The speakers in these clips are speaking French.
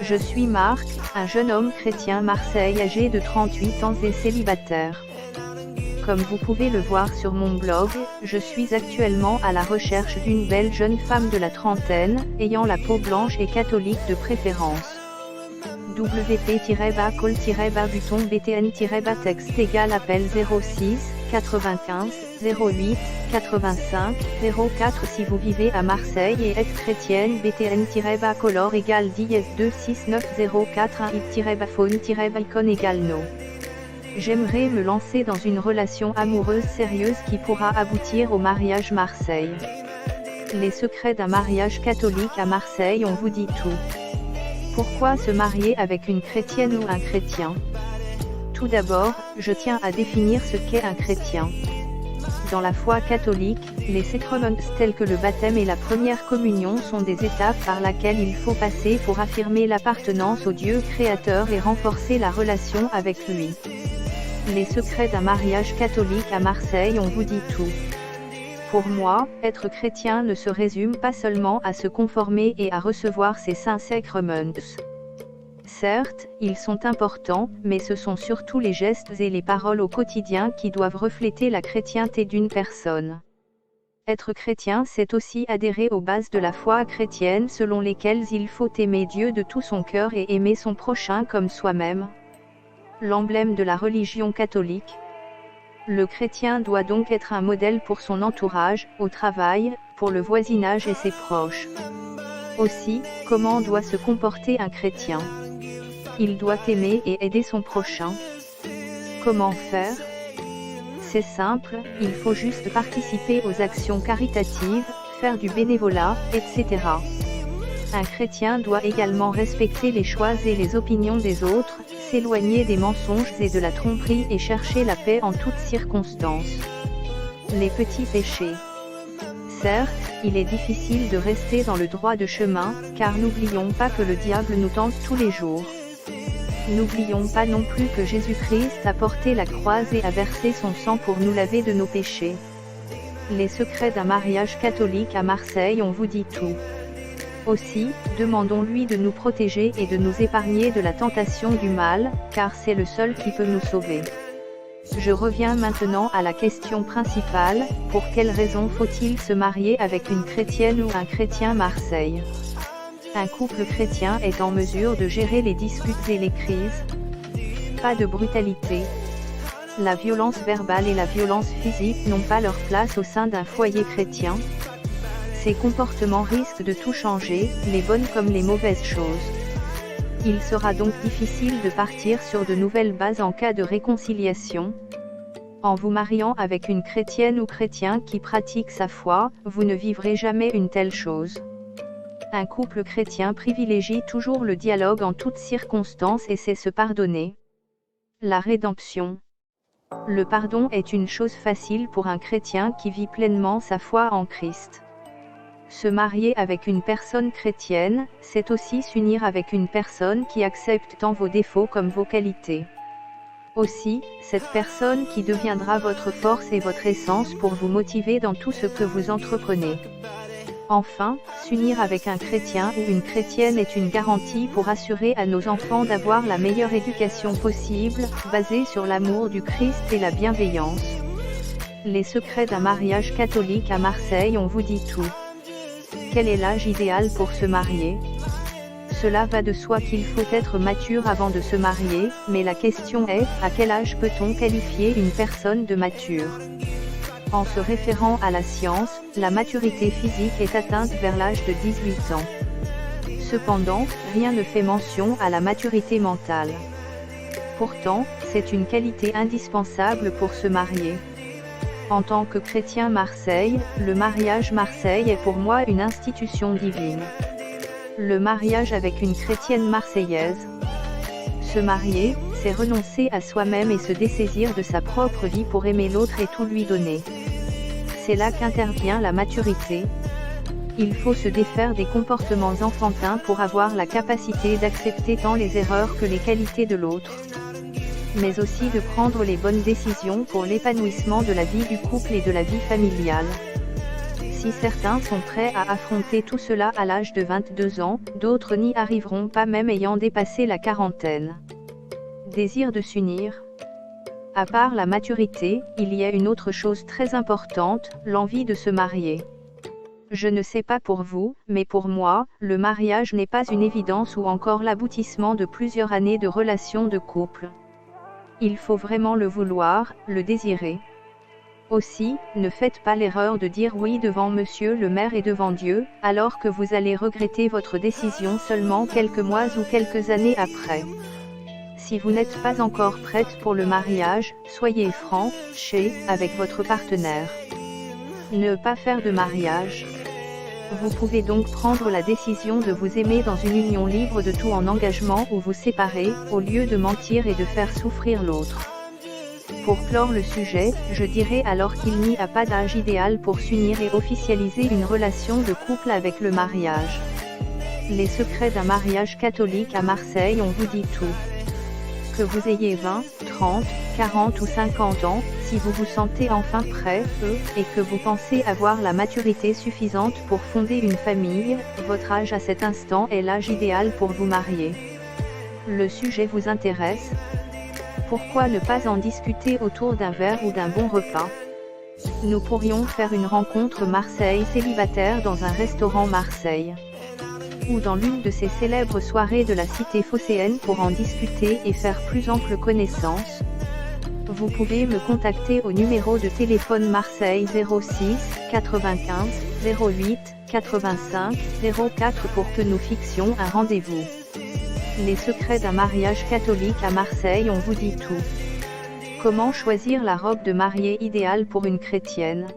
Je suis Marc, un jeune homme chrétien Marseille âgé de 38 ans et célibataire. Comme vous pouvez le voir sur mon blog, je suis actuellement à la recherche d'une belle jeune femme de la trentaine, ayant la peau blanche et catholique de préférence. WP-call-buton BTN-texte égal appel 06 95 08 85 04 si vous vivez à Marseille et êtes chrétienne. BTN-color égale 10-26904-1-phone-icône égale no. J'aimerais me lancer dans une relation amoureuse sérieuse qui pourra aboutir au mariage Marseille. Les secrets d'un mariage catholique à Marseille, on vous dit tout. Pourquoi se marier avec une chrétienne ou un chrétien? Tout d'abord, je tiens à définir ce qu'est un chrétien. Dans la foi catholique, les sacraments tels que le baptême et la première communion sont des étapes par lesquelles il faut passer pour affirmer l'appartenance au Dieu créateur et renforcer la relation avec lui. Les secrets d'un mariage catholique à Marseille, on vous dit tout. Pour moi, être chrétien ne se résume pas seulement à se conformer et à recevoir ces saints sacraments. Certes, ils sont importants, mais ce sont surtout les gestes et les paroles au quotidien qui doivent refléter la chrétienté d'une personne. Être chrétien, c'est aussi adhérer aux bases de la foi chrétienne selon lesquelles il faut aimer Dieu de tout son cœur et aimer son prochain comme soi-même. L'emblème de la religion catholique. Le chrétien doit donc être un modèle pour son entourage, au travail, pour le voisinage et ses proches. Aussi, comment doit se comporter un chrétien? Il doit aimer et aider son prochain. Comment faire? C'est simple, il faut juste participer aux actions caritatives, faire du bénévolat, etc. Un chrétien doit également respecter les choix et les opinions des autres, s'éloigner des mensonges et de la tromperie et chercher la paix en toutes circonstances. Les petits péchés. Certes, il est difficile de rester dans le droit de chemin, car n'oublions pas que le diable nous tente tous les jours. N'oublions pas non plus que Jésus-Christ a porté la croix et a versé son sang pour nous laver de nos péchés. Les secrets d'un mariage catholique à Marseille, on vous dit tout. Aussi, demandons-lui de nous protéger et de nous épargner de la tentation du mal, car c'est le seul qui peut nous sauver. Je reviens maintenant à la question principale, pour quelle raison faut-il se marier avec une chrétienne ou un chrétien Marseille? Un couple chrétien est en mesure de gérer les disputes et les crises. Pas de brutalité. La violence verbale et la violence physique n'ont pas leur place au sein d'un foyer chrétien. Ces comportements risquent de tout changer, les bonnes comme les mauvaises choses. Il sera donc difficile de partir sur de nouvelles bases en cas de réconciliation. En vous mariant avec une chrétienne ou chrétien qui pratique sa foi, vous ne vivrez jamais une telle chose. Un couple chrétien privilégie toujours le dialogue en toutes circonstances et sait se pardonner. La rédemption. Le pardon est une chose facile pour un chrétien qui vit pleinement sa foi en Christ. Se marier avec une personne chrétienne, c'est aussi s'unir avec une personne qui accepte tant vos défauts comme vos qualités. Aussi, cette personne qui deviendra votre force et votre essence pour vous motiver dans tout ce que vous entreprenez. Enfin, s'unir avec un chrétien ou une chrétienne est une garantie pour assurer à nos enfants d'avoir la meilleure éducation possible, basée sur l'amour du Christ et la bienveillance. Les secrets d'un mariage catholique à Marseille, on vous dit tout. Quel est l'âge idéal pour se marier? Cela va de soi qu'il faut être mature avant de se marier, mais la question est, à quel âge peut-on qualifier une personne de mature? En se référant à la science, la maturité physique est atteinte vers l'âge de 18 ans. Cependant, rien ne fait mention à la maturité mentale. Pourtant, c'est une qualité indispensable pour se marier. En tant que chrétien Marseille, le mariage Marseille est pour moi une institution divine. Le mariage avec une chrétienne marseillaise. Se marier, c'est renoncer à soi-même et se dessaisir de sa propre vie pour aimer l'autre et tout lui donner. C'est là qu'intervient la maturité. Il faut se défaire des comportements enfantins pour avoir la capacité d'accepter tant les erreurs que les qualités de l'autre. Mais aussi de prendre les bonnes décisions pour l'épanouissement de la vie du couple et de la vie familiale. Si certains sont prêts à affronter tout cela à l'âge de 22 ans, d'autres n'y arriveront pas même ayant dépassé la quarantaine. Désir de s'unir. À part la maturité, il y a une autre chose très importante, l'envie de se marier. Je ne sais pas pour vous, mais pour moi, le mariage n'est pas une évidence ou encore l'aboutissement de plusieurs années de relations de couple. Il faut vraiment le vouloir, le désirer. Aussi, ne faites pas l'erreur de dire oui devant monsieur le maire et devant Dieu, alors que vous allez regretter votre décision seulement quelques mois ou quelques années après. Si vous n'êtes pas encore prête pour le mariage, soyez franc, avec votre partenaire. Ne pas faire de mariage. Vous pouvez donc prendre la décision de vous aimer dans une union libre de tout en engagement ou vous séparer, au lieu de mentir et de faire souffrir l'autre. Pour clore le sujet, je dirais alors qu'il n'y a pas d'âge idéal pour s'unir et officialiser une relation de couple avec le mariage. Les secrets d'un mariage catholique à Marseille, on vous dit tout. Que vous ayez 20, 30, 40 ou 50 ans, si vous vous sentez enfin prêt, et que vous pensez avoir la maturité suffisante pour fonder une famille, votre âge à cet instant est l'âge idéal pour vous marier. Le sujet vous intéresse? Pourquoi ne pas en discuter autour d'un verre ou d'un bon repas? Nous pourrions faire une rencontre Marseille célibataire dans un restaurant Marseille. Ou dans l'une de ces célèbres soirées de la cité phocéenne pour en discuter et faire plus ample connaissance. Vous pouvez me contacter au numéro de téléphone Marseille 06 95 08 85 04 pour que nous fixions un rendez-vous. Les secrets d'un mariage catholique à Marseille, on vous dit tout. Comment choisir la robe de mariée idéale pour une chrétienne?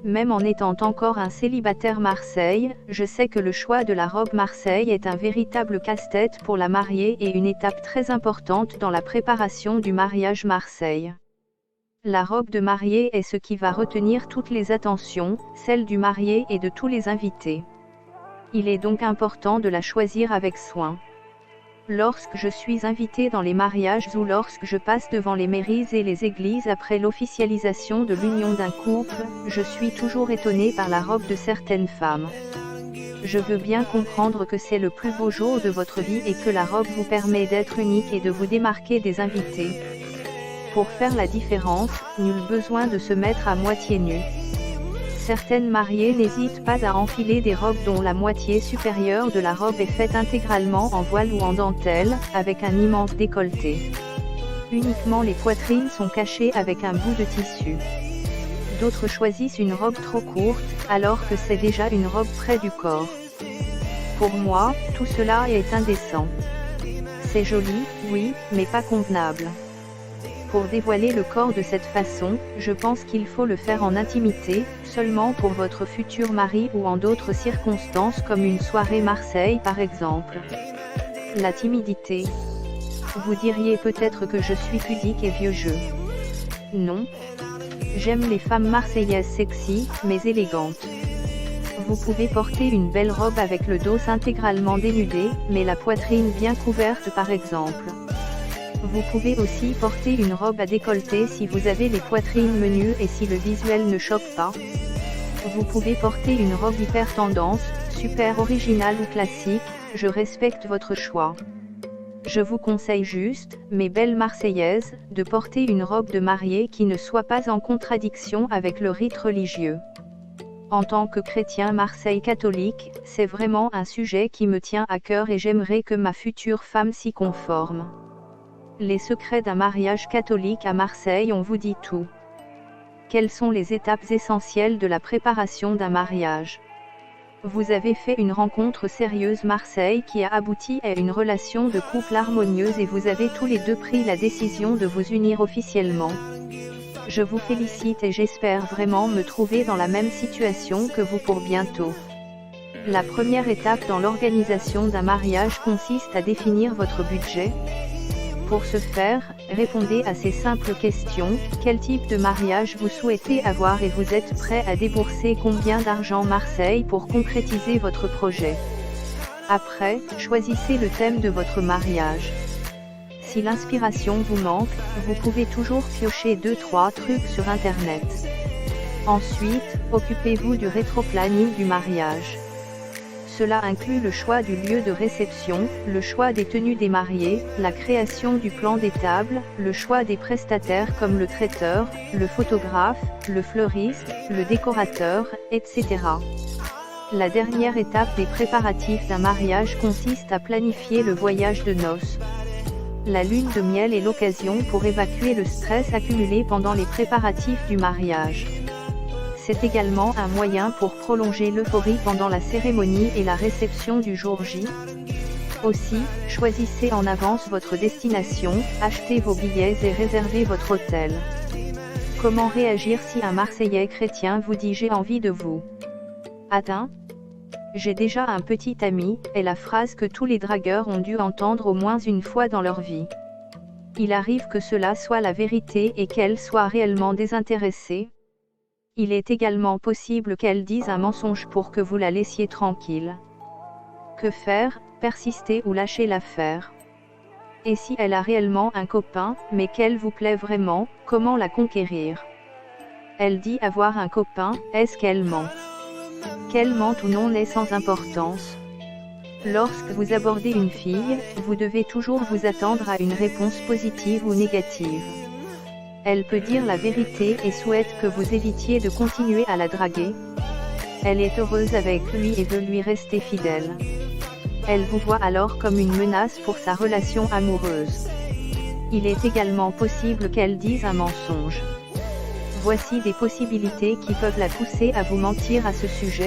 Même en étant encore un célibataire Marseille, je sais que le choix de la robe Marseille est un véritable casse-tête pour la mariée et une étape très importante dans la préparation du mariage Marseille. La robe de mariée est ce qui va retenir toutes les attentions, celles du marié et de tous les invités. Il est donc important de la choisir avec soin. Lorsque je suis invitée dans les mariages ou lorsque je passe devant les mairies et les églises après l'officialisation de l'union d'un couple, je suis toujours étonnée par la robe de certaines femmes. Je veux bien comprendre que c'est le plus beau jour de votre vie et que la robe vous permet d'être unique et de vous démarquer des invités. Pour faire la différence, nul besoin de se mettre à moitié nu. Certaines mariées n'hésitent pas à enfiler des robes dont la moitié supérieure de la robe est faite intégralement en voile ou en dentelle, avec un immense décolleté. Uniquement les poitrines sont cachées avec un bout de tissu. D'autres choisissent une robe trop courte, alors que c'est déjà une robe près du corps. Pour moi, tout cela est indécent. C'est joli, oui, mais pas convenable. Pour dévoiler le corps de cette façon, je pense qu'il faut le faire en intimité, seulement pour votre futur mari ou en d'autres circonstances comme une soirée Marseille par exemple. La timidité. Vous diriez peut-être que je suis pudique et vieux jeu. Non. J'aime les femmes marseillaises sexy, mais élégantes. Vous pouvez porter une belle robe avec le dos intégralement dénudé, mais la poitrine bien couverte par exemple. Vous pouvez aussi porter une robe à décolleté si vous avez les poitrines menues et si le visuel ne choque pas. Vous pouvez porter une robe hyper tendance, super originale ou classique, je respecte votre choix. Je vous conseille juste, mes belles Marseillaises, de porter une robe de mariée qui ne soit pas en contradiction avec le rite religieux. En tant que chrétien Marseille catholique, c'est vraiment un sujet qui me tient à cœur et j'aimerais que ma future femme s'y conforme. Les secrets d'un mariage catholique à Marseille, on vous dit tout. Quelles sont les étapes essentielles de la préparation d'un mariage? Vous avez fait une rencontre sérieuse Marseille qui a abouti à une relation de couple harmonieuse et vous avez tous les deux pris la décision de vous unir officiellement. Je vous félicite et j'espère vraiment me trouver dans la même situation que vous pour bientôt. La première étape dans l'organisation d'un mariage consiste à définir votre budget. Pour ce faire, répondez à ces simples questions. Quel type de mariage vous souhaitez avoir et vous êtes prêt à débourser combien d'argent Marseille pour concrétiser votre projet? Après, choisissez le thème de votre mariage. Si l'inspiration vous manque, vous pouvez toujours piocher 2-3 trucs sur internet. Ensuite, occupez-vous du rétroplanning du mariage. Cela inclut le choix du lieu de réception, le choix des tenues des mariés, la création du plan des tables, le choix des prestataires comme le traiteur, le photographe, le fleuriste, le décorateur, etc. La dernière étape des préparatifs d'un mariage consiste à planifier le voyage de noces. La lune de miel est l'occasion pour évacuer le stress accumulé pendant les préparatifs du mariage. C'est également un moyen pour prolonger l'euphorie pendant la cérémonie et la réception du jour J. Aussi, choisissez en avance votre destination, achetez vos billets et réservez votre hôtel. Comment réagir si un Marseillais chrétien vous dit « j'ai envie de vous ». Atteint ? J'ai déjà un petit ami, est la phrase que tous les dragueurs ont dû entendre au moins une fois dans leur vie. Il arrive que cela soit la vérité et qu'elle soit réellement désintéressée. Il est également possible qu'elle dise un mensonge pour que vous la laissiez tranquille. Que faire, persister ou lâcher l'affaire? Et si elle a réellement un copain, mais qu'elle vous plaît vraiment, comment la conquérir? Elle dit avoir un copain, est-ce qu'elle ment? Qu'elle mente ou non n'est sans importance. Lorsque vous abordez une fille, vous devez toujours vous attendre à une réponse positive ou négative. Elle peut dire la vérité et souhaite que vous évitiez de continuer à la draguer. Elle est heureuse avec lui et veut lui rester fidèle. Elle vous voit alors comme une menace pour sa relation amoureuse. Il est également possible qu'elle dise un mensonge. Voici des possibilités qui peuvent la pousser à vous mentir à ce sujet.